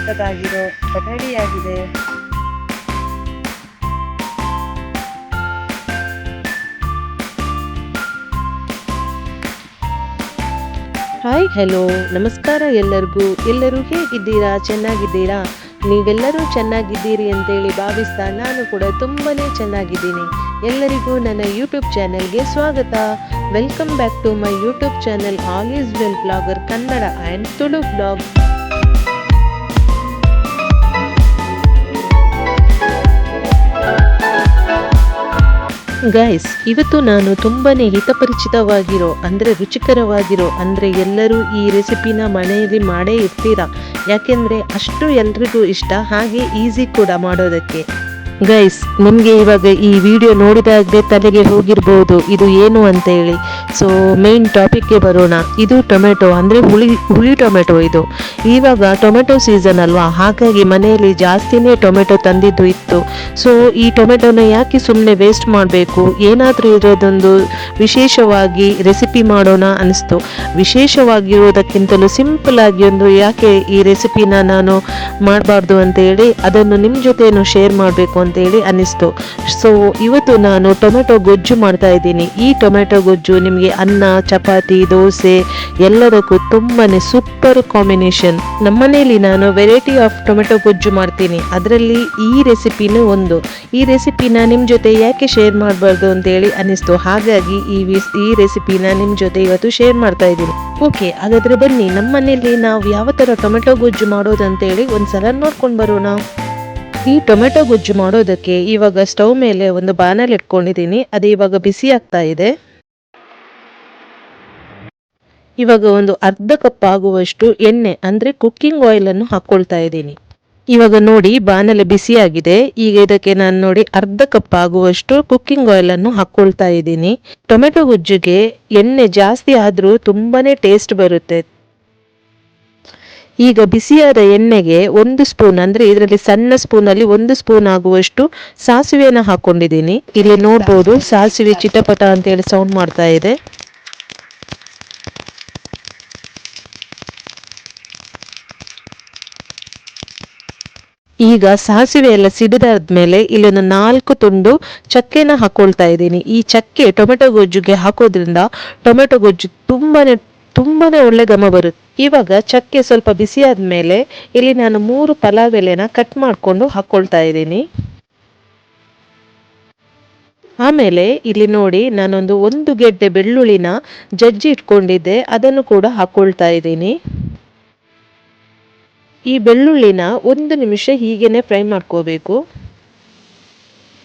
ಸಕ್ಕತ್ತಾಗಿರೋ ರೆಡಿಯಾಗಿದೆ. Hi hello ನಮಸ್ಕಾರ ಎಲ್ಲರೂ ಹೇಗಿದ್ದೀರಾ? ಚೆನ್ನಾಗಿದ್ದೀರಾ? ನೀವೆಲ್ಲರೂ ಚೆನ್ನಾಗಿದ್ದೀರಿ ಅಂತೇಳಿ ಭಾವಿಸ್ತಾ ನಾನು ಕೂಡ ತುಂಬಾನೇ ಚೆನ್ನಾಗಿದ್ದೀನಿ. ಎಲ್ಲರಿಗೂ ನನ್ನ ಯೂಟ್ಯೂಬ್ ಚಾನೆಲ್ಗೆ ಸ್ವಾಗತ. Welcome back to my YouTube channel all is well blogger Kannada and Tulu blog. Guys, ಇವತ್ತು ನಾನು ತುಂಬಾನೇ ಹಿತಪರಿಚಿತವಾಗಿರೋ ರುಚಿಕರವಾಗಿರೋ ಎಲ್ಲರೂ ಈ ರೆಸಿಪಿನ ಮನೆಯಲ್ಲಿ ಮಾಡೇ ಇರ್ತೀರಾ. ಯಾಕೆಂದ್ರೆ ಅಷ್ಟು ಎಲ್ರಿಗೂ ಇಷ್ಟ, ಹಾಗೆ ಈಸಿ ಕೂಡ ಮಾಡೋದಕ್ಕೆ. ಗೈಸ್, ನಿಮಗೆ ಇವಾಗ ಈ ವಿಡಿಯೋ ನೋಡಿದಾಗಲೇ ತಲೆಗೆ ಹೋಗಿರ್ಬೋದು ಇದು ಏನು ಅಂತ ಹೇಳಿ. ಸೊ ಮೇನ್ ಟಾಪಿಕ್ಗೆ ಬರೋಣ. ಇದು ಟೊಮೆಟೊ ಹುಳಿ ಟೊಮೆಟೊ. ಇದು ಇವಾಗ ಟೊಮೆಟೊ ಸೀಸನ್ ಅಲ್ವಾ, ಹಾಗಾಗಿ ಮನೆಯಲ್ಲಿ ಜಾಸ್ತಿನೇ ಟೊಮೆಟೊ ತಂದಿದ್ದು ಇತ್ತು. ಸೊ ಈ ಟೊಮೆಟೊನ ಯಾಕೆ ಸುಮ್ಮನೆ ವೇಸ್ಟ್ ಮಾಡಬೇಕು, ಏನಾದರೂ ಇರೋದೊಂದು ವಿಶೇಷವಾಗಿ ರೆಸಿಪಿ ಮಾಡೋಣ ಅನಿಸ್ತು. ವಿಶೇಷವಾಗಿರೋದಕ್ಕಿಂತಲೂ ಸಿಂಪಲ್ ಆಗಿ ಯಾಕೆ ಈ ರೆಸಿಪಿನ ನಾನು ಮಾಡಬಾರ್ದು ಅಂತೇಳಿ ಅದನ್ನು ನಿಮ್ಮ ಜೊತೆನೂ ಶೇರ್ ಮಾಡಬೇಕು ಅಂತೇಳಿ ಅನ್ನಿಸ್ತು. ಸೊ ಇವತ್ತು ನಾನು ಟೊಮೆಟೊ ಗೊಜ್ಜು ಮಾಡ್ತಾ ಇದ್ದೀನಿ. ಈ ಟೊಮೆಟೊ ಗೊಜ್ಜು ನಿಮಗೆ ಅನ್ನ, ಚಪಾತಿ, ದೋಸೆ ಎಲ್ಲದಕ್ಕೂ ತುಂಬಾನೇ ಸೂಪರ್ ಕಾಂಬಿನೇಷನ್. ನಮ್ಮನೇಲಿ ನಾನು ವೆರೈಟಿ ಆಫ್ ಟೊಮೆಟೊ ಗೊಜ್ಜು ಮಾಡ್ತೀನಿ, ಅದರಲ್ಲಿ ಈ ರೆಸಿಪಿನೂ ಒಂದು. ಈ ರೆಸಿಪಿನ ನಿಮ್ಮ ಜೊತೆ ಯಾಕೆ ಶೇರ್ ಮಾಡಬಾರ್ದು ಅಂತೇಳಿ ಅನ್ನಿಸ್ತು. ಹಾಗಾಗಿ ಈ ರೆಸಿಪಿನ ನಿಮ್ಮ ಜೊತೆ ಇವತ್ತು ಶೇರ್ ಮಾಡ್ತಾ ಇದ್ದೀನಿ. ಓಕೆ, ಹಾಗಾದ್ರೆ ಬನ್ನಿ ನಮ್ಮನೇಲಿ ನಾವು ಯಾವ ಥರ ಟೊಮೆಟೊ ಗೊಜ್ಜು ಮಾಡೋದಂತೇಳಿ ಒಂದ್ಸಲ ನೋಡ್ಕೊಂಡು ಬರೋಣ. ಈ ಟೊಮೆಟೊ ಗೊಜ್ಜು ಮಾಡೋದಕ್ಕೆ ಇವಾಗ ಸ್ಟವ್ ಮೇಲೆ ಒಂದು ಬಾಣಲೆ ಇಟ್ಕೊಂಡಿದ್ದೀನಿ. ಅದು ಇವಾಗ ಬಿಸಿ ಆಗ್ತಾ ಇದೆ. ಇವಾಗ ಒಂದು ಅರ್ಧ ಕಪ್ ಆಗುವಷ್ಟು ಎಣ್ಣೆ ಕುಕ್ಕಿಂಗ್ ಆಯಿಲ್ ಅನ್ನು ಹಾಕೊಳ್ತಾ ಇದ್ದೀನಿ. ಇವಾಗ ನೋಡಿ ಬಾಣಲೆ ಬಿಸಿ ಆಗಿದೆ. ಈಗ ಇದಕ್ಕೆ ನಾನು ನೋಡಿ ಅರ್ಧ ಕಪ್ ಆಗುವಷ್ಟು ಕುಕ್ಕಿಂಗ್ ಆಯಿಲ್ ಅನ್ನು ಹಾಕೊಳ್ತಾ ಇದ್ದೀನಿ. ಟೊಮೆಟೊ ಗೊಜ್ಜಿಗೆ ಎಣ್ಣೆ ಜಾಸ್ತಿ ಆದ್ರೂ ತುಂಬಾನೇ ಟೇಸ್ಟ್ ಬರುತ್ತೆ. ಈಗ ಬಿಸಿಯಾದ ಎಣ್ಣೆಗೆ 1 ಸ್ಪೂನ್ ಇದರಲ್ಲಿ ಸಣ್ಣ ಸ್ಪೂನಲ್ಲಿ 1 ಸ್ಪೂನ್ ಆಗುವಷ್ಟು ಸಾಸಿವೆನ ಹಾಕೊಂಡಿದ್ದೀನಿ. ಇಲ್ಲಿ ನೋಡ್ಬೋದು ಸಾಸಿವೆ ಚಿಟಪಟ ಅಂತೇಳಿ ಸೌಂಡ್ ಮಾಡ್ತಾ ಇದೆ. ಈಗ ಸಾಸಿವೆ ಎಲ್ಲ ಸಿಡಿದಾದ್ಮೇಲೆ ಇಲ್ಲೊಂದು 4 ತುಂಡು ಚಕ್ಕೆನ ಹಾಕೊಳ್ತಾ ಇದ್ದೀನಿ. ಈ ಚಕ್ಕೆ ಟೊಮೆಟೊ ಗೊಜ್ಜುಗೆ ಹಾಕೋದ್ರಿಂದ ಟೊಮೆಟೊ ಗೊಜ್ಜು ತುಂಬಾನೇ ಒಳ್ಳೆ ಘಮ ಬರುತ್ತೆ. ಇವಾಗ ಚಕ್ಕೆ ಸ್ವಲ್ಪ ಬಿಸಿ ಆದ್ಮೇಲೆ ಇಲ್ಲಿ ನಾನು 3 ಪಲಾವ್ ಎಲೆನ ಕಟ್ ಮಾಡ್ಕೊಂಡು ಹಾಕೊಳ್ತಾ ಇದ್ದೀನಿ. ಆಮೇಲೆ ಇಲ್ಲಿ ನೋಡಿ ನಾನೊಂದು 1 ಗೆಡ್ಡೆ ಬೆಳ್ಳುಳ್ಳಿನ ಜಜ್ಜಿ ಇಟ್ಕೊಂಡಿದ್ದೆ, ಅದನ್ನು ಕೂಡ ಹಾಕೊಳ್ತಾ ಇದ್ದೀನಿ. ಈ ಬೆಳ್ಳುಳ್ಳಿನ 1 ನಿಮಿಷ ಹೀಗೇನೆ ಫ್ರೈ ಮಾಡ್ಕೋಬೇಕು.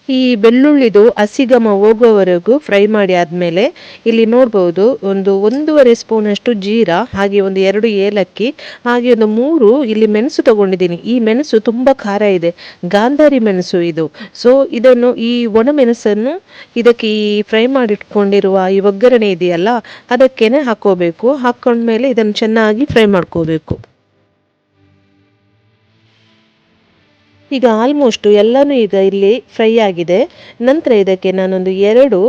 ಈ ಬೆಳ್ಳುಳ್ಳಿದು ಹಸಿಘಮ ಹೋಗೋವರೆಗೂ ಫ್ರೈ ಮಾಡಿ ಆದ್ಮೇಲೆ ಇಲ್ಲಿ ನೋಡ್ಬೋದು ಒಂದು 1.5 ಸ್ಪೂನ್ ಅಷ್ಟು ಜೀರಾ, ಹಾಗೆ ಒಂದು 2 ಏಲಕ್ಕಿ, ಹಾಗೆ ಒಂದು 3 ಇಲ್ಲಿ ಮೆಣಸು ತಗೊಂಡಿದ್ದೀನಿ. ಈ ಮೆಣಸು ತುಂಬಾ ಖಾರ ಇದೆ, ಗಾಂಧಾರಿ ಮೆಣಸು ಇದು. ಸೊ ಇದನ್ನು ಈ ಒಣ ಮೆಣಸನ್ನು ಇದಕ್ಕೆ ಈ ಫ್ರೈ ಮಾಡಿಟ್ಕೊಂಡಿರುವ ಈ ಒಗ್ಗರಣೆ ಇದೆಯಲ್ಲ ಅದಕ್ಕೇನೆ ಹಾಕೋಬೇಕು. ಹಾಕೊಂಡ್ಮೇಲೆ ಇದನ್ನು ಚೆನ್ನಾಗಿ ಫ್ರೈ ಮಾಡ್ಕೋಬೇಕು. ಈಗ ಆಲ್ಮೋಸ್ಟ್ ಎಲ್ಲನೂ ಈಗ ಇಲ್ಲಿ ಫ್ರೈ ಆಗಿದೆ. ನಂತರ ಇದಕ್ಕೆ ನಾನೊಂದು 2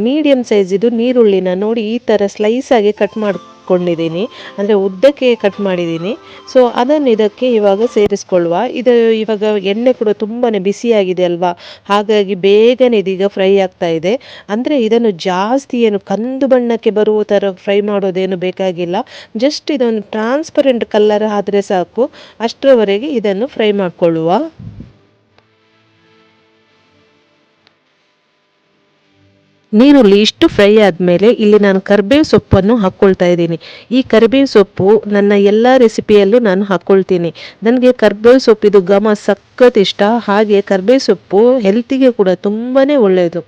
ಮೀಡಿಯಂ ಸೈಜಿದು ನೀರುಳ್ಳಿನ ನೋಡಿ ಈ ಥರ ಸ್ಲೈಸ್ ಆಗಿ ಕಟ್ ಮಾಡ್ಕೊಂಡಿದ್ದೀನಿ, ಉದ್ದಕ್ಕೆ ಕಟ್ ಮಾಡಿದ್ದೀನಿ. ಸೊ ಅದನ್ನು ಇದಕ್ಕೆ ಇವಾಗ ಸೇರಿಸ್ಕೊಳ್ಳುವ. ಇದು ಇವಾಗ ಎಣ್ಣೆ ಕೂಡ ತುಂಬಾ ಬಿಸಿಯಾಗಿದೆ ಅಲ್ವಾ, ಹಾಗಾಗಿ ಬೇಗನೆ ಇದೀಗ ಫ್ರೈ ಆಗ್ತಾ ಇದೆ. ಇದನ್ನು ಜಾಸ್ತಿ ಏನು ಕಂದು ಬಣ್ಣಕ್ಕೆ ಬರುವ ಥರ ಫ್ರೈ ಮಾಡೋದೇನು ಬೇಕಾಗಿಲ್ಲ. ಜಸ್ಟ್ ಇದೊಂದು ಟ್ರಾನ್ಸ್ಪರೆಂಟ್ ಕಲರ್ ಆದರೆ ಸಾಕು, ಅಷ್ಟರವರೆಗೆ ಇದನ್ನು ಫ್ರೈ ಮಾಡ್ಕೊಳ್ಳುವ. ನೀರುಳ್ಳಿ ಇಷ್ಟು ಫ್ರೈ ಆದಮೇಲೆ ಇಲ್ಲಿ ನಾನು ಕರಿಬೇವು ಸೊಪ್ಪನ್ನು ಹಾಕ್ಕೊಳ್ತಾ ಇದ್ದೀನಿ. ಈ ಕರಿಬೇವು ಸೊಪ್ಪು ನನ್ನ ಎಲ್ಲ ರೆಸಿಪಿಯಲ್ಲೂ ನಾನು ಹಾಕ್ಕೊಳ್ತೀನಿ. ನನಗೆ ಕರಿಬೇವು ಸೊಪ್ಪಿದು ಘಮ ಸಖತ್ ಇಷ್ಟ. ಹಾಗೆ ಕರಿಬೇವು ಸೊಪ್ಪು ಹೆಲ್ತಿಗೆ ಕೂಡ ತುಂಬಾ ಒಳ್ಳೆಯದು.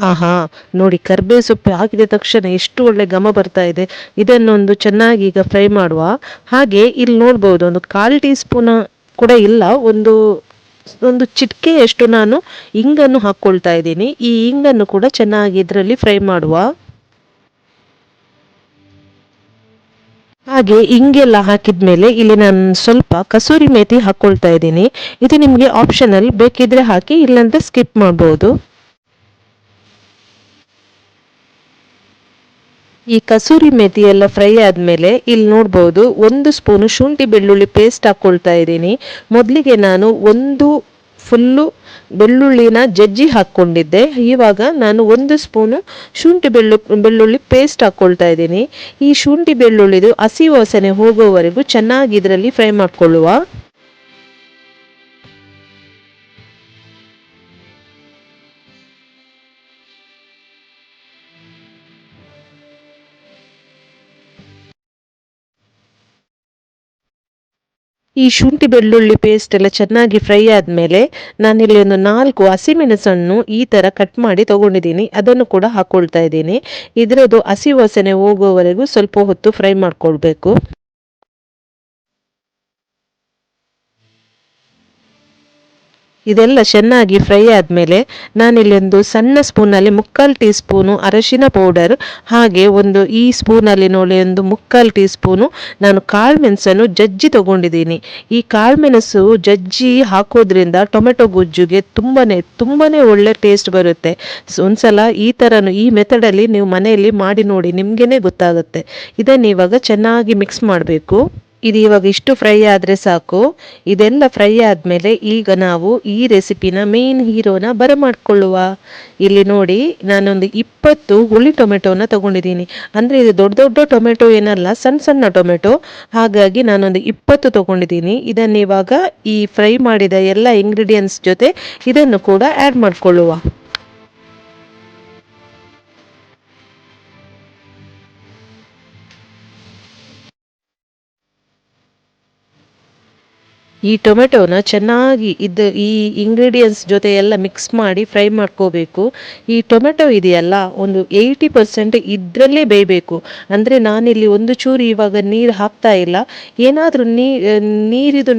ಆಹಾ, ನೋಡಿ ಕರಿಬೇವು ಸೊಪ್ಪು ಹಾಕಿದ ತಕ್ಷಣ ಎಷ್ಟು ಒಳ್ಳೆ ಘಮ ಬರ್ತಾ ಇದೆ. ಇದನ್ನೊಂದು ಚೆನ್ನಾಗಿ ಈಗ ಫ್ರೈ ಮಾಡುವ. ಹಾಗೆ ಇಲ್ಲಿ ನೋಡ್ಬೋದು ಒಂದು 1/4 ಟೀ ಸ್ಪೂನ್ ಕೂಡ ಇಲ್ಲ, ಒಂದು ಚಿಟಿಕೆಯಷ್ಟು ನಾನು ಇಂಗನ್ನು ಹಾಕ್ಕೊಳ್ತಾ ಇದ್ದೀನಿ. ಈ ಇಂಗನ್ನು ಕೂಡ ಚೆನ್ನಾಗಿ ಇದರಲ್ಲಿ ಫ್ರೈ ಮಾಡುವ. ಹಾಗೆ ಇಂಗೆಲ್ಲ ಹಾಕಿದ್ಮೇಲೆ ಇಲ್ಲಿ ನಾನು ಸ್ವಲ್ಪ ಕಸೂರಿ ಮೇಥಿ ಹಾಕ್ಕೊಳ್ತಾ ಇದ್ದೀನಿ. ಇದು ನಿಮಗೆ ಆಪ್ಷನಲ್, ಬೇಕಿದ್ರೆ ಹಾಕಿ, ಇಲ್ಲಾಂದ್ರೆ ಸ್ಕಿಪ್ ಮಾಡ್ಬೋದು. ಈ ಕಸೂರಿ ಮೇಥಿ ಎಲ್ಲ ಫ್ರೈ ಆದಮೇಲೆ ಇಲ್ಲಿ ನೋಡ್ಬೋದು 1 ಸ್ಪೂನು ಶುಂಠಿ ಬೆಳ್ಳುಳ್ಳಿ ಪೇಸ್ಟ್ ಹಾಕ್ಕೊಳ್ತಾ ಇದ್ದೀನಿ. ಮೊದಲಿಗೆ ನಾನು ಒಂದು ಫುಲ್ಲು ಬೆಳ್ಳುಳ್ಳಿನ ಜಜ್ಜಿ ಹಾಕ್ಕೊಂಡಿದ್ದೆ. ಇವಾಗ ನಾನು 1 ಸ್ಪೂನು ಶುಂಠಿ ಬೆಳ್ಳುಳ್ಳಿ ಪೇಸ್ಟ್ ಹಾಕ್ಕೊಳ್ತಾ ಇದ್ದೀನಿ. ಈ ಶುಂಠಿ ಬೆಳ್ಳುಳ್ಳಿದು ಹಸಿ ವಾಸನೆ ಹೋಗೋವರೆಗೂ ಚೆನ್ನಾಗಿ ಇದರಲ್ಲಿ ಫ್ರೈ ಮಾಡ್ಕೊಳ್ಳುವ. ಈ ಶುಂಠಿ ಬೆಳ್ಳುಳ್ಳಿ ಪೇಸ್ಟ್ ಎಲ್ಲ ಚೆನ್ನಾಗಿ ಫ್ರೈ ಆದಮೇಲೆ ನಾನಿಲ್ಲಿ ಒಂದು 4 ಹಸಿಮೆಣಸನ್ನು ಈ ಥರ ಕಟ್ ಮಾಡಿ ತೊಗೊಂಡಿದ್ದೀನಿ. ಅದನ್ನು ಕೂಡ ಹಾಕ್ಕೊಳ್ತಾ ಇದ್ದೀನಿ. ಇದರದ್ದು ಹಸಿ ವಾಸನೆ ಹೋಗುವವರೆಗೂ ಸ್ವಲ್ಪ ಹೊತ್ತು ಫ್ರೈ ಮಾಡ್ಕೊಳ್ಬೇಕು. ಇದೆಲ್ಲ ಚೆನ್ನಾಗಿ ಫ್ರೈ ಆದಮೇಲೆ ನಾನಿಲ್ಲಿ ಒಂದು ಸಣ್ಣ ಸ್ಪೂನಲ್ಲಿ 3/4 ಟೀ ಸ್ಪೂನು ಅರಶಿನ ಪೌಡರ್, ಹಾಗೆ ಈ ಸ್ಪೂನಲ್ಲಿ ನೋಡಿ ಒಂದು 3/4 ಟೀ ಸ್ಪೂನು ನಾನು ಕಾಳುಮೆಣಸನ್ನು ಜಜ್ಜಿ ತೊಗೊಂಡಿದ್ದೀನಿ. ಈ ಕಾಳುಮೆಣಸು ಜಜ್ಜಿ ಹಾಕೋದ್ರಿಂದ ಟೊಮೆಟೊ ಗೊಜ್ಜುಗೆ ತುಂಬಾ ಒಳ್ಳೆ ಟೇಸ್ಟ್ ಬರುತ್ತೆ. ಒಂದ್ಸಲ ಈ ಮೆಥಡಲ್ಲಿ ನೀವು ಮನೆಯಲ್ಲಿ ಮಾಡಿ ನೋಡಿ, ನಿಮಗೇ ಗೊತ್ತಾಗುತ್ತೆ. ಇದನ್ನು ಇವಾಗ ಚೆನ್ನಾಗಿ ಮಿಕ್ಸ್ ಮಾಡಬೇಕು. ಇದು ಇವಾಗ ಇಷ್ಟು ಫ್ರೈ ಆದರೆ ಸಾಕು. ಇದೆಲ್ಲ ಫ್ರೈ ಆದಮೇಲೆ ಈಗ ನಾವು ಈ ರೆಸಿಪಿನ ಮೇನ್ ಹೀರೋನ ಬರಮಾಡ್ಕೊಳ್ಳುವ. ಇಲ್ಲಿ ನೋಡಿ ನಾನೊಂದು 20 ಹುಳಿ ಟೊಮೆಟೊನ ತಗೊಂಡಿದ್ದೀನಿ. ಅಂದರೆ ಇದು ದೊಡ್ಡ ದೊಡ್ಡ ಟೊಮೆಟೊ ಏನಲ್ಲ, ಸಣ್ಣ ಸಣ್ಣ ಟೊಮೆಟೊ. ಹಾಗಾಗಿ ನಾನೊಂದು 20 ತಗೊಂಡಿದ್ದೀನಿ. ಇದನ್ನು ಇವಾಗ ಈ ಫ್ರೈ ಮಾಡಿದ ಎಲ್ಲ ಇಂಗ್ರೀಡಿಯೆಂಟ್ಸ್ ಜೊತೆ ಇದನ್ನು ಕೂಡ ಆ್ಯಡ್ ಮಾಡಿಕೊಳ್ಳುವ. ಈ ಟೊಮೆಟೊನ ಚೆನ್ನಾಗಿ ಈ ಇಂಗ್ರೀಡಿಯೆಂಟ್ಸ್ ಜೊತೆ ಎಲ್ಲ ಮಿಕ್ಸ್ ಮಾಡಿ ಫ್ರೈ ಮಾಡ್ಕೋಬೇಕು. ಈ ಟೊಮೆಟೊ ಇದೆಯಲ್ಲ, ಒಂದು 80% ಇದರಲ್ಲೇ ಬೇಯಬೇಕು. ಅಂದರೆ ನಾನಿಲ್ಲಿ ಒಂದು ಚೂರು ಇವಾಗ ನೀರು ಹಾಕ್ತಾ ಇಲ್ಲ. ಏನಾದರೂ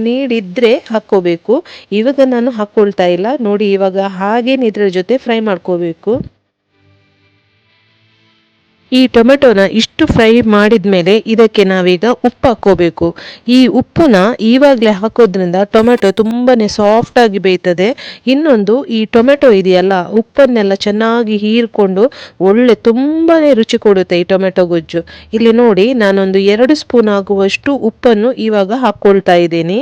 ನೀರಿದ್ರೆ ಹಾಕ್ಕೋಬೇಕು. ಇವಾಗ ನಾನು ಹಾಕ್ಕೊಳ್ತಾ ಇಲ್ಲ ನೋಡಿ. ಇವಾಗ ಹಾಗೇನು ಇದರ ಜೊತೆ ಫ್ರೈ ಮಾಡ್ಕೋಬೇಕು. ಈ ಟೊಮೆಟೊನ ಇಷ್ಟು ಫ್ರೈ ಮಾಡಿದ ಮೇಲೆ ಇದಕ್ಕೆ ನಾವೀಗ ಉಪ್ಪು ಹಾಕ್ಕೋಬೇಕು. ಈ ಉಪ್ಪನ್ನ ಇವಾಗಲೇ ಹಾಕೋದ್ರಿಂದ ಟೊಮೆಟೊ ತುಂಬಾ ಸಾಫ್ಟಾಗಿ ಬೇಯ್ತದೆ. ಇನ್ನೊಂದು, ಈ ಟೊಮೆಟೊ ಇದೆಯಲ್ಲ, ಉಪ್ಪನ್ನೆಲ್ಲ ಚೆನ್ನಾಗಿ ಹೀರ್ಕೊಂಡು ತುಂಬಾ ರುಚಿ ಕೊಡುತ್ತೆ ಈ ಟೊಮೆಟೊ ಗೊಜ್ಜು. ಇಲ್ಲಿ ನೋಡಿ ನಾನೊಂದು 2 ಸ್ಪೂನ್ ಆಗುವಷ್ಟು ಉಪ್ಪನ್ನು ಇವಾಗ ಹಾಕ್ಕೊಳ್ತಾ ಇದ್ದೀನಿ.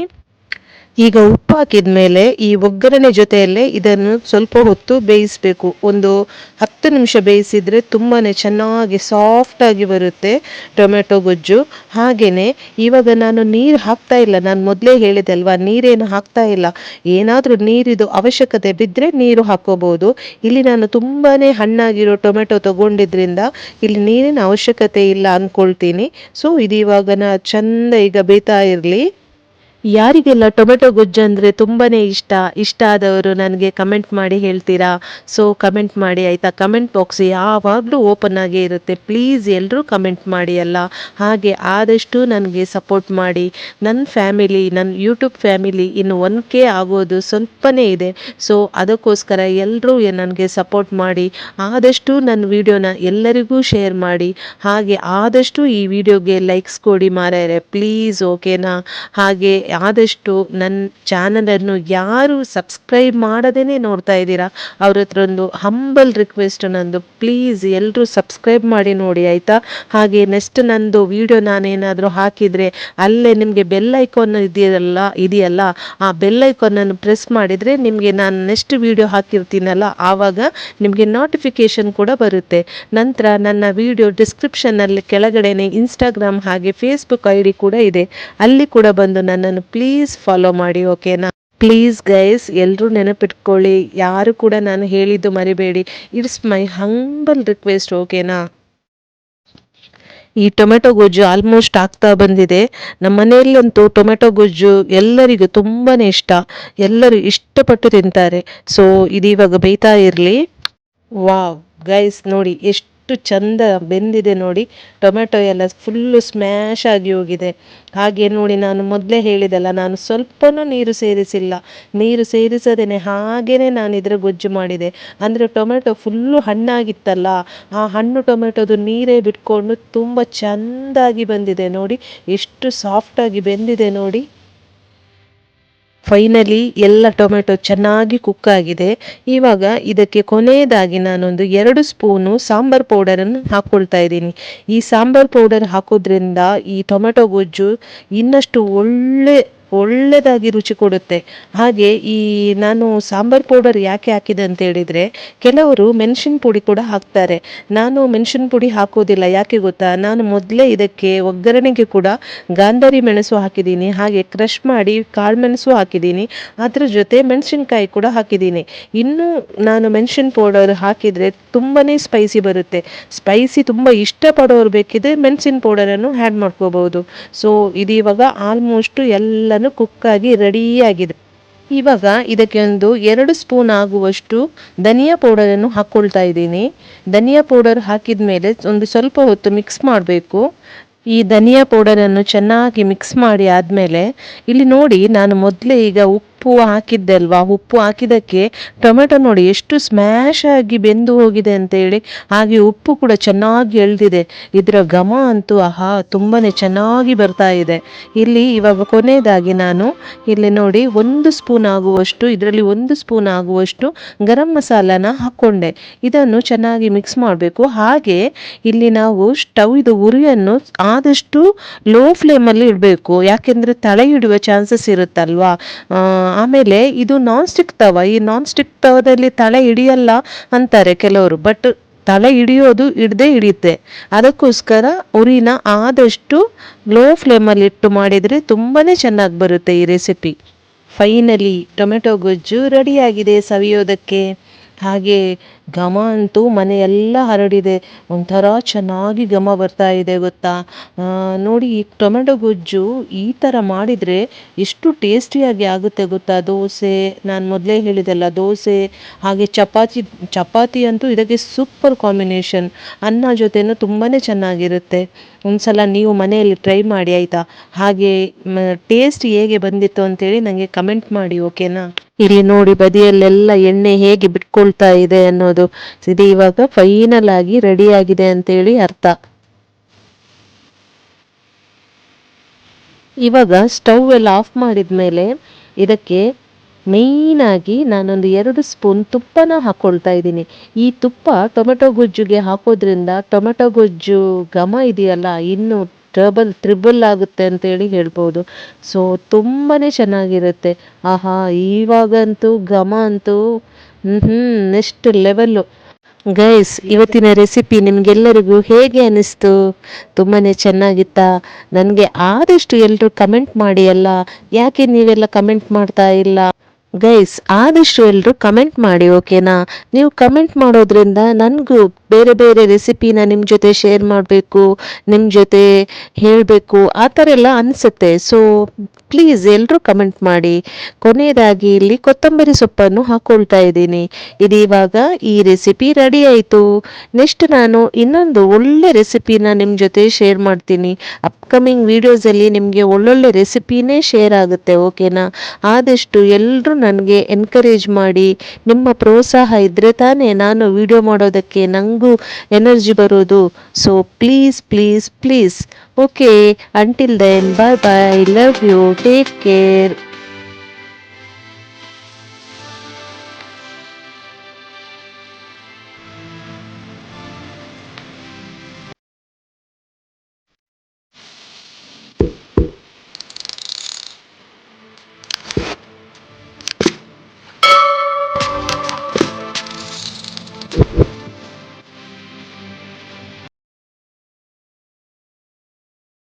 ಈಗ ಉಪ್ಪು ಹಾಕಿದ ಮೇಲೆ ಈ ಒಗ್ಗರಣೆ ಜೊತೆಯಲ್ಲೇ ಇದನ್ನು ಸ್ವಲ್ಪ ಹೊತ್ತು ಬೇಯಿಸಬೇಕು. ಒಂದು 10 ನಿಮಿಷ ಬೇಯಿಸಿದರೆ ತುಂಬಾ ಚೆನ್ನಾಗಿ ಸಾಫ್ಟಾಗಿ ಬರುತ್ತೆ ಟೊಮೆಟೊ ಗೊಜ್ಜು. ಹಾಗೆಯೇ ಇವಾಗ ನಾನು ನೀರು ಹಾಕ್ತಾ ಇಲ್ಲ. ನಾನು ಮೊದಲೇ ಹೇಳಿದೆ ಅಲ್ವಾ, ನೀರೇನು ಹಾಕ್ತಾ ಇಲ್ಲ. ಏನಾದರೂ ನೀರಿದು ಅವಶ್ಯಕತೆ ಬಿದ್ದರೆ ನೀರು ಹಾಕ್ಕೋಬೋದು. ಇಲ್ಲಿ ನಾನು ತುಂಬಾ ಹಣ್ಣಾಗಿರೋ ಟೊಮೆಟೊ ತಗೊಂಡಿದ್ರಿಂದ ಇಲ್ಲಿ ನೀರಿನ ಅವಶ್ಯಕತೆ ಇಲ್ಲ ಅಂದ್ಕೊಳ್ತೀನಿ. ಸೊ ಇದು ಇವಾಗ ಚಂದ ಈಗ ಬೇಯ್ತಾ ಇರಲಿ. ಯಾರಿಗೆಲ್ಲ ಟೊಮೆಟೊ ಗೊಜ್ಜು ಅಂದರೆ ತುಂಬಾ ಇಷ್ಟ ಆದವರು ನನಗೆ ಕಮೆಂಟ್ ಮಾಡಿ ಹೇಳ್ತೀರಾ? ಸೊ ಕಮೆಂಟ್ ಮಾಡಿ ಆಯಿತಾ. ಕಮೆಂಟ್ ಬಾಕ್ಸ್ ಯಾವಾಗಲೂ ಓಪನ್ ಆಗೇ ಇರುತ್ತೆ. ಪ್ಲೀಸ್ ಎಲ್ಲರೂ ಕಮೆಂಟ್ ಮಾಡಿ ಅಲ್ಲ. ಹಾಗೆ ಆದಷ್ಟು ನನಗೆ ಸಪೋರ್ಟ್ ಮಾಡಿ. ನನ್ನ ಯೂಟ್ಯೂಬ್ ಫ್ಯಾಮಿಲಿ ಇನ್ನು 1K ಆಗೋದು ಸ್ವಲ್ಪನೇ ಇದೆ. ಸೊ ಅದಕ್ಕೋಸ್ಕರ ಎಲ್ಲರೂ ನನಗೆ ಸಪೋರ್ಟ್ ಮಾಡಿ. ಆದಷ್ಟು ನನ್ನ ವಿಡಿಯೋನ ಎಲ್ಲರಿಗೂ ಶೇರ್ ಮಾಡಿ. ಹಾಗೆ ಆದಷ್ಟು ಈ ವಿಡಿಯೋಗೆ ಲೈಕ್ಸ್ ಕೊಡಿ ಮಾರಾಯರೆ, ಪ್ಲೀಸ್, ಓಕೆನಾ? ಹಾಗೆ ಆದಷ್ಟು ನನ್ನ ಚಾನಲನ್ನು ಯಾರು ಸಬ್ಸ್ಕ್ರೈಬ್ ಮಾಡದೇ ನೋಡ್ತಾ ಇದ್ದೀರಾ ಅವ್ರ ಹತ್ರ ಒಂದು ಹಂಬಲ್ ರಿಕ್ವೆಸ್ಟ್ ನಂದು, ಪ್ಲೀಸ್ ಎಲ್ಲರೂ ಸಬ್ಸ್ಕ್ರೈಬ್ ಮಾಡಿ ನೋಡಿ ಆಯಿತಾ. ಹಾಗೆ ನೆಕ್ಸ್ಟ್ ನಂದು ವಿಡಿಯೋ ನಾನೇನಾದರೂ ಹಾಕಿದರೆ ಅಲ್ಲೇ ನಿಮಗೆ ಬೆಲ್ ಐಕಾನ್ ಇದೆಯಲ್ಲ, ಆ ಬೆಲ್ ಐಕಾನನ್ನು ಪ್ರೆಸ್ ಮಾಡಿದರೆ ನಿಮಗೆ ನಾನು ನೆಕ್ಸ್ಟ್ ವಿಡಿಯೋ ಹಾಕಿರ್ತೀನಲ್ಲ ಆವಾಗ ನಿಮಗೆ ನೋಟಿಫಿಕೇಷನ್ ಕೂಡ ಬರುತ್ತೆ. ನಂತರ ನನ್ನ ವಿಡಿಯೋ ಡಿಸ್ಕ್ರಿಪ್ಷನ್ನಲ್ಲಿ ಕೆಳಗಡೆನೆ ಇನ್ಸ್ಟಾಗ್ರಾಮ್ ಹಾಗೆ ಫೇಸ್ಬುಕ್ ID ಕೂಡ ಇದೆ. ಅಲ್ಲಿ ಕೂಡ ಬಂದು ನನ್ನನ್ನು ಪ್ಲೀಸ್ ಫಾಲೋ ಮಾಡಿ, ಓಕೆನಾ? ಪ್ಲೀಸ್ ಗೈಸ್ ಎಲ್ಲರೂ ನೆನಪಿಟ್ಕೊಳ್ಳಿ. ಯಾರು ಕೂಡ ನಾನು ಹೇಳಿದ್ದು ಮರಿಬೇಡಿ. ಇಟ್ಸ್ ಮೈ ಹಂಬಲ್ ರಿಕ್ವೆಸ್ಟ್, ಓಕೆನಾ? ಈ ಟೊಮೆಟೊ ಗೊಜ್ಜು ಆಲ್ಮೋಸ್ಟ್ ಆಗ್ತಾ ಬಂದಿದೆ. ನಮ್ಮ ಮನೆಯಲ್ಲಂತೂ ಟೊಮೆಟೊ ಗೊಜ್ಜು ಎಲ್ಲರಿಗೂ ತುಂಬಾ ಇಷ್ಟ. ಎಲ್ಲರೂ ಇಷ್ಟಪಟ್ಟು ತಿಂತಾರೆ. ಸೊ ಇದು ಇವಾಗ ಬೇಯ್ತಾ ಇರಲಿ. ವಾವ್ ಗೈಸ್ ನೋಡಿ ಎಷ್ಟು ಚಂದ ಬೆಂದಿದೆ ನೋಡಿ. ಟೊಮೆಟೊ ಎಲ್ಲ ಫುಲ್ಲು ಸ್ಮ್ಯಾಶ್ ಆಗಿ ಹೋಗಿದೆ. ಹಾಗೆ ನೋಡಿ ನಾನು ಮೊದಲೇ ಹೇಳಿದೆಲ್ಲ, ನಾನು ಸ್ವಲ್ಪನೂ ನೀರು ಸೇರಿಸಿಲ್ಲ. ನೀರು ಸೇರಿಸದೇನೆ ಹಾಗೇ ನಾನು ಇದರ ಗೊಜ್ಜು ಮಾಡಿದೆ. ಅಂದರೆ ಟೊಮೆಟೊ ಫುಲ್ಲು ಹಣ್ಣಾಗಿತ್ತಲ್ಲ, ಆ ಹಣ್ಣು ಟೊಮೆಟೊದು ನೀರೇ ಬಿಟ್ಕೊಂಡು ತುಂಬ ಚೆಂದಾಗಿ ಬಂದಿದೆ ನೋಡಿ. ಎಷ್ಟು ಸಾಫ್ಟಾಗಿ ಬೆಂದಿದೆ ನೋಡಿ. ಫೈನಲಿ ಎಲ್ಲ ಟೊಮೆಟೊ ಚೆನ್ನಾಗಿ ಕುಕ್ ಆಗಿದೆ. ಇವಾಗ ಇದಕ್ಕೆ ಕೊನೆಯದಾಗಿ ನಾನೊಂದು 2 ಸ್ಪೂನು ಸಾಂಬಾರ್ ಪೌಡರನ್ನು ಹಾಕ್ಕೊಳ್ತಾ ಇದ್ದೀನಿ. ಈ ಸಾಂಬಾರ್ ಪೌಡರ್ ಹಾಕೋದ್ರಿಂದ ಈ ಟೊಮೆಟೊ ಗೊಜ್ಜು ಇನ್ನಷ್ಟು ಒಳ್ಳೆದಾಗಿ ರುಚಿ ಕೊಡುತ್ತೆ. ಹಾಗೆ ಈ ನಾನು ಸಾಂಬಾರ್ ಪೌಡರ್ ಯಾಕೆ ಹಾಕಿದೆ ಅಂತ ಹೇಳಿದರೆ, ಕೆಲವರು ಮೆಣಸಿನ ಪುಡಿ ಕೂಡ ಹಾಕ್ತಾರೆ. ನಾನು ಮೆಣಸಿನ ಪುಡಿ ಹಾಕೋದಿಲ್ಲ. ಯಾಕೆ ಗೊತ್ತಾ, ನಾನು ಮೊದಲೇ ಇದಕ್ಕೆ ಒಗ್ಗರಣೆಗೆ ಕೂಡ ಗಾಂಧಾರಿ ಮೆಣಸು ಹಾಕಿದ್ದೀನಿ, ಹಾಗೆ ಕ್ರಷ್ ಮಾಡಿ ಕಾಳುಮೆಣಸು ಹಾಕಿದ್ದೀನಿ, ಅದ್ರ ಜೊತೆ ಮೆಣಸಿನ್ಕಾಯಿ ಕೂಡ ಹಾಕಿದ್ದೀನಿ. ಇನ್ನು ನಾನು ಮೆಣಸಿನ ಪೌಡರ್ ಹಾಕಿದರೆ ತುಂಬಾ ಸ್ಪೈಸಿ ಬರುತ್ತೆ. ಸ್ಪೈಸಿ ತುಂಬ ಇಷ್ಟಪಡೋರು ಬೇಕಿದ್ರೆ ಮೆಣಸಿನ ಪೌಡರನ್ನು ಆ್ಯಡ್ ಮಾಡ್ಕೋಬಹುದು. ಸೊ ಇದು ಇವಾಗ ಆಲ್ಮೋಸ್ಟ್ ಎಲ್ಲನೂ ಕುಕ್ಕಾಗಿ ರೆಡಿಯಾಗಿದೆ. ಇವಾಗ ಇದಕ್ಕೆ ಒಂದು 2 ಸ್ಪೂನ್ ಆಗುವಷ್ಟು ಧನಿಯಾ ಪೌಡರನ್ನು ಹಾಕ್ಕೊಳ್ತಾ ಇದ್ದೀನಿ. ಧನಿಯಾ ಪೌಡರ್ ಹಾಕಿದ ಮೇಲೆ ಒಂದು ಸ್ವಲ್ಪ ಹೊತ್ತು ಮಿಕ್ಸ್ ಮಾಡಬೇಕು. ಈ ಧನಿಯಾ ಪೌಡರನ್ನು ಚೆನ್ನಾಗಿ ಮಿಕ್ಸ್ ಮಾಡಿ ಆದಮೇಲೆ ಇಲ್ಲಿ ನೋಡಿ, ನಾನು ಮೊದಲೇ ಈಗ ಉಪ್ಪು ಹಾಕಿದ್ದೆ ಅಲ್ವಾ, ಉಪ್ಪು ಹಾಕಿದ್ದಕ್ಕೆ ಟೊಮೆಟೊ ನೋಡಿ ಎಷ್ಟು ಸ್ಮ್ಯಾಶ್ ಆಗಿ ಬೆಂದು ಹೋಗಿದೆ ಅಂತೇಳಿ, ಹಾಗೆ ಉಪ್ಪು ಕೂಡ ಚೆನ್ನಾಗಿ ಎಳ್ದಿದೆ. ಇದರ ಘಮ ಅಂತೂ ಆಹಾ ತುಂಬಾ ಚೆನ್ನಾಗಿ ಬರ್ತಾ ಇದೆ. ಇಲ್ಲಿ ಇವಾಗ ಕೊನೆಯದಾಗಿ ನಾನು ಇಲ್ಲಿ ನೋಡಿ 1 ಸ್ಪೂನ್ ಆಗುವಷ್ಟು, ಇದರಲ್ಲಿ 1 ಸ್ಪೂನ್ ಆಗುವಷ್ಟು ಗರಂ ಮಸಾಲಾನ ಹಾಕ್ಕೊಂಡೆ. ಇದನ್ನು ಚೆನ್ನಾಗಿ ಮಿಕ್ಸ್ ಮಾಡಬೇಕು. ಹಾಗೆ ಇಲ್ಲಿ ನಾವು ಸ್ಟವ್ದು ಉರಿಯನ್ನು ಆದಷ್ಟು ಲೋ ಫ್ಲೇಮಲ್ಲಿ ಇಡಬೇಕು. ಯಾಕೆಂದರೆ ತಳ ಹಿಡುವ ಚಾನ್ಸಸ್ ಇರುತ್ತಲ್ವಾ. ಆಮೇಲೆ ಇದು ನಾನ್ ಸ್ಟಿಕ್ ತವ. ಈ ನಾನ್ ಸ್ಟಿಕ್ ತವದಲ್ಲಿ ತಳ ಹಿಡಿಯಲ್ಲ ಅಂತಾರೆ ಕೆಲವರು, ಬಟ್ ತಲೆ ಹಿಡಿಯೋದು ಹಿಡಿಯುತ್ತೆ. ಅದಕ್ಕೋಸ್ಕರ ಉರಿನ ಆದಷ್ಟು ಲೋ ಫ್ಲೇಮಲ್ಲಿ ಇಟ್ಟು ಮಾಡಿದರೆ ತುಂಬಾ ಚೆನ್ನಾಗಿ ಬರುತ್ತೆ ಈ ರೆಸಿಪಿ. ಫೈನಲಿ ಟೊಮೆಟೊ ಗೊಜ್ಜು ರೆಡಿಯಾಗಿದೆ ಸವಿಯೋದಕ್ಕೆ. ಹಾಗೆ ಘಮ ಅಂತೂ ಮನೆಯೆಲ್ಲ ಹರಡಿದೆ. ಒಂಥರ ಚೆನ್ನಾಗಿ ಘಮ ಬರ್ತಾ ಇದೆ ಗೊತ್ತಾ. ನೋಡಿ, ಈ ಟೊಮೆಟೊ ಗೊಜ್ಜು ಈ ಥರ ಮಾಡಿದರೆ ಎಷ್ಟು ಟೇಸ್ಟಿಯಾಗಿ ಆಗುತ್ತೆ ಗೊತ್ತಾ. ದೋಸೆ, ನಾನು ಮೊದಲೇ ಹೇಳಿದೆಲ್ಲ, ದೋಸೆ ಹಾಗೆ ಚಪಾತಿ ಅಂತೂ ಇದಕ್ಕೆ ಸೂಪರ್ ಕಾಂಬಿನೇಷನ್. ಅನ್ನ ಜೊತೆನೂ ತುಂಬಾ ಚೆನ್ನಾಗಿರುತ್ತೆ. ಒಂದ್ಸಲ ನೀವು ಮನೆಯಲ್ಲಿ ಟ್ರೈ ಮಾಡಿ ಆಯಿತಾ. ಹಾಗೆ ಟೇಸ್ಟ್ ಹೇಗೆ ಬಂದಿತ್ತು ಅಂತೇಳಿ ನನಗೆ ಕಮೆಂಟ್ ಮಾಡಿ, ಓಕೆನಾ. ಇಲ್ಲಿ ನೋಡಿ, ಬದಿಯಲ್ಲೆಲ್ಲ ಎಣ್ಣೆ ಹೇಗೆ ಬಿಟ್ಕೊಳ್ತಾ ಇದೆ ಅನ್ನೋದು. ಇದು ಇವಾಗ ಫೈನಲ್ ಆಗಿ ರೆಡಿ ಆಗಿದೆ ಅಂತೇಳಿ ಅರ್ಥ. ಇವಾಗ ಸ್ಟವ್ ಎಲ್ಲ ಆಫ್ ಮಾಡಿದ ಮೇಲೆ ಇದಕ್ಕೆ ಮೇಯ್ನಾಗಿ ನಾನೊಂದು 2 ಸ್ಪೂನ್ ತುಪ್ಪನ ಹಾಕ್ಕೊಳ್ತಾ ಇದ್ದೀನಿ. ಈ ತುಪ್ಪ ಟೊಮೆಟೊ ಗೊಜ್ಜುಗೆ ಹಾಕೋದ್ರಿಂದ ಟೊಮೆಟೊ ಗೊಜ್ಜು ಘಮ ಇದೆಯಲ್ಲ, ಇನ್ನು ತ್ರಿಬಲ್ ಆಗುತ್ತೆ ಅಂತೇಳಿ ಹೇಳ್ಬೋದು. ಸೊ ತುಂಬಾ ಚೆನ್ನಾಗಿರುತ್ತೆ. ಆಹಾ, ಇವಾಗಂತೂ ಘಮ ಅಂತೂ ನೆಕ್ಸ್ಟ್ ಲೆವೆಲ್ಲು. ಗೈಸ್, ಇವತ್ತಿನ ರೆಸಿಪಿ ನಿಮಗೆಲ್ಲರಿಗೂ ಹೇಗೆ ಅನ್ನಿಸ್ತು? ತುಂಬಾ ಚೆನ್ನಾಗಿತ್ತಾ? ನನಗೆ ಆದಷ್ಟು ಎಲ್ಲರೂ ಕಮೆಂಟ್ ಮಾಡಿ ಅಲ್ಲ. ಯಾಕೆ ನೀವೆಲ್ಲ ಕಮೆಂಟ್ ಮಾಡ್ತಾ ಇಲ್ಲ? ಗೈಸ್, ಆದಷ್ಟು ಎಲ್ಲರೂ ಕಮೆಂಟ್ ಮಾಡಿ, ಓಕೆನಾ. ನೀವು ಕಮೆಂಟ್ ಮಾಡೋದ್ರಿಂದ ನನಗೂ ಬೇರೆ ಬೇರೆ ರೆಸಿಪಿನ ನಿಮ್ಮ ಜೊತೆ ಶೇರ್ ಮಾಡಬೇಕು, ನಿಮ್ಮ ಜೊತೆ ಹೇಳಬೇಕು, ಆ ಥರ ಎಲ್ಲ ಅನಿಸುತ್ತೆ. ಸೊ ಪ್ಲೀಸ್ ಎಲ್ಲರೂ ಕಮೆಂಟ್ ಮಾಡಿ. ಕೊನೆಯದಾಗಿ ಇಲ್ಲಿ ಕೊತ್ತಂಬರಿ ಸೊಪ್ಪನ್ನು ಹಾಕ್ಕೊಳ್ತಾ ಇದ್ದೀನಿ. ಇದು ಇವಾಗ ಈ ರೆಸಿಪಿ ರೆಡಿ ಆಯಿತು. ನೆಕ್ಸ್ಟ್ ನಾನು ಇನ್ನೊಂದು ಒಳ್ಳೆ ರೆಸಿಪಿನ ನಿಮ್ಮ ಜೊತೆ ಶೇರ್ ಮಾಡ್ತೀನಿ. ಅಪ್ಕಮಿಂಗ್ ವೀಡಿಯೋಸಲ್ಲಿ ನಿಮಗೆ ಒಳ್ಳೊಳ್ಳೆ ರೆಸಿಪಿನೇ ಶೇರ್ ಆಗುತ್ತೆ, ಓಕೆನಾ. ಆದಷ್ಟು ಎಲ್ಲರೂ ನನಗೆ ಎನ್ಕರೇಜ್ ಮಾಡಿ. ನಿಮ್ಮ ಪ್ರೋತ್ಸಾಹ ಇದ್ದರೆ ತಾನೇ ನಾನು ವಿಡಿಯೋ ಮಾಡೋದಕ್ಕೆ ನನಗೂ ಎನರ್ಜಿ ಬರೋದು. So please please please. Okay, until then, bye bye, love you, take care.